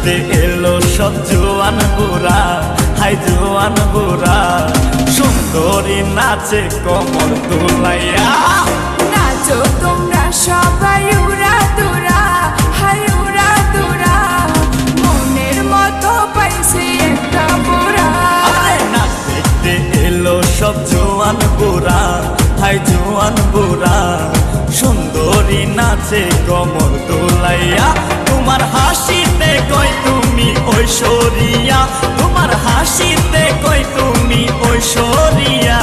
নাচতে এলো সব জোয়ান বুড়া, হাই জোয়ান বুড়া, সুন্দরী নাচে কমর দুলাইয়া। নাচো তোমরা সবাই উড়া দুরা, হাই উড়া দুরা, মনের মতো পাইছে একটা বুড়া। নাচ দেখতে এলো সব জোয়ান বুড়া, হাই জোয়ান বুড়া, সুন্দরী নাচে কমর দোলাইয়া। তোমার হাসিতে কই তুমি ঐশ্বরিয়া, তোমার হাসিতে কই তুমি ঐশ্বরিয়া।